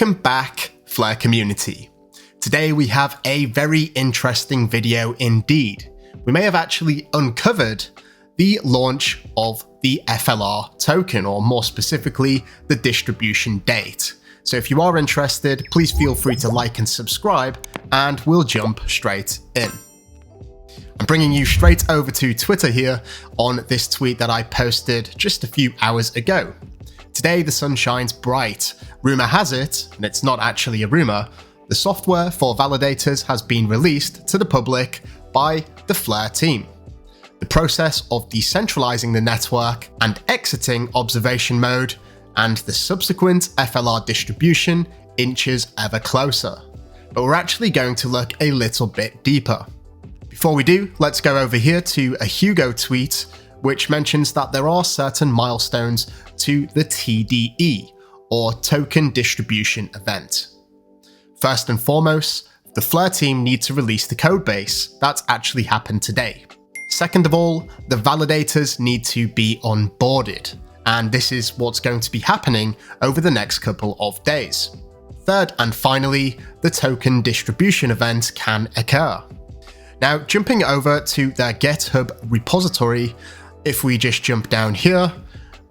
Welcome back, FLR community. Today we have a very interesting video indeed. We may have actually uncovered the launch of the FLR token, or more specifically, the distribution date. So if you are interested, please feel free to like and subscribe, and we'll jump straight in. I'm bringing you straight over to Twitter here on this tweet that I posted just a few hours ago. Today the sun shines bright. Rumor has it, and it's not actually a rumor, the software for validators has been released to the public by the FLR team. The process of decentralizing the network and exiting observation mode and the subsequent FLR distribution inches ever closer. But we're actually going to look a little bit deeper. Before we do, let's go over here to a Hugo tweet which mentions that there are certain milestones to the TDE, or Token Distribution Event. First and foremost, the FLR team need to release the codebase. That's actually happened today. Second of all, the validators need to be onboarded, and this is what's going to be happening over the next couple of days. Third and finally, the token distribution event can occur. Now, jumping over to their GitHub repository, if we just jump down here,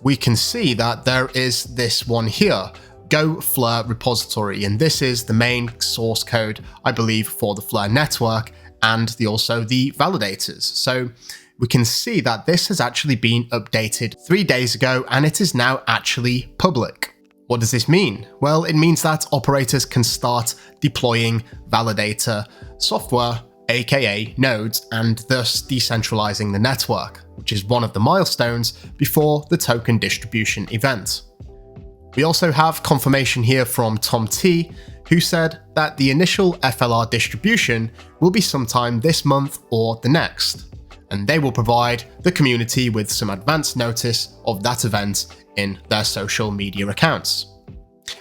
we can see that there is this one here, Go FLR repository, and this is the main source code, I believe, for the FLR network and also the validators. So we can see that this has actually been updated 3 days ago, and it is now actually public. What does this mean? Well, it means that operators can start deploying validator software, aka nodes, and thus decentralizing the network, which is one of the milestones before the token distribution event. We also have confirmation here from Tom T, who said that the initial FLR distribution will be sometime this month or the next, and they will provide the community with some advance notice of that event in their social media accounts.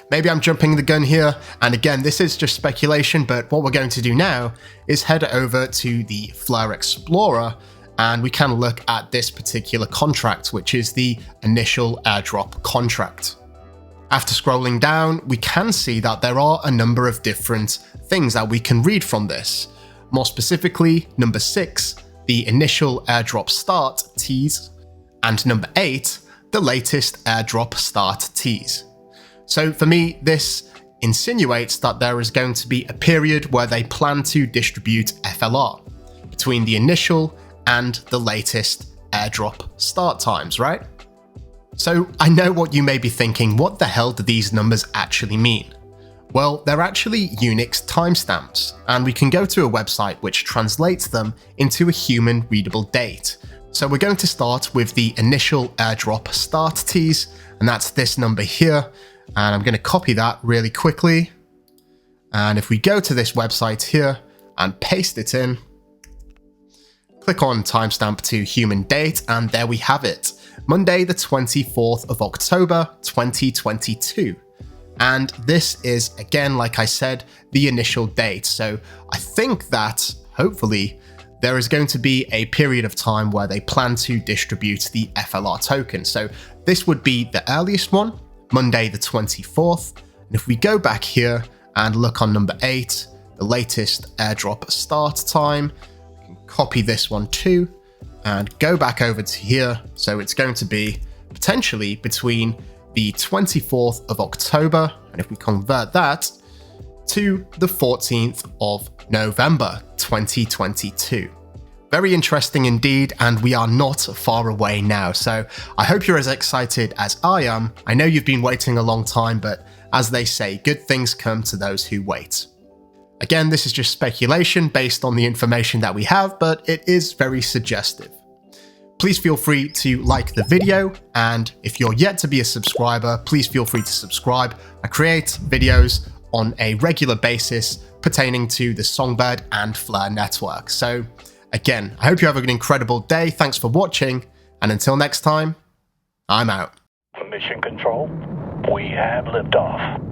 Maybe I'm jumping the gun here, and again, this is just speculation, but what we're going to do now is head over to the FLR Explorer, and we can look at this particular contract, which is the initial airdrop contract. After scrolling down, we can see that there are a number of different things that we can read from this. More specifically, number 6, the initial airdrop start tease, and number 8, the latest airdrop start tease. So for me, this insinuates that there is going to be a period where they plan to distribute FLR between the initial and the latest airdrop start times, right? So I know what you may be thinking, what the hell do these numbers actually mean? Well, they're actually Unix timestamps, and we can go to a website which translates them into a human readable date. So we're going to start with the initial airdrop start tease, and that's this number here. And I'm going to copy that really quickly. And if we go to this website here and paste it in, click on timestamp to human date, and there we have it. Monday, the 24th of October, 2022. And this is, again, like I said, the initial date. So I think that, hopefully, there is going to be a period of time where they plan to distribute the FLR token. So this would be the earliest one, Monday the 24th, and if we go back here and look on number 8, the latest airdrop start time, we can copy this one too, and go back over to here, so it's going to be potentially between the 24th of October, and if we convert that to the 14th of November 2022. Very interesting indeed, and we are not far away now, so I hope you're as excited as I am. I know you've been waiting a long time, but as they say, good things come to those who wait. Again, this is just speculation based on the information that we have, but it is very suggestive. Please feel free to like the video, and if you're yet to be a subscriber, please feel free to subscribe. I create videos on a regular basis pertaining to the Songbird and FLR network. So again, I hope you have an incredible day. Thanks for watching, and until next time, I'm out. Mission Control, we have liftoff.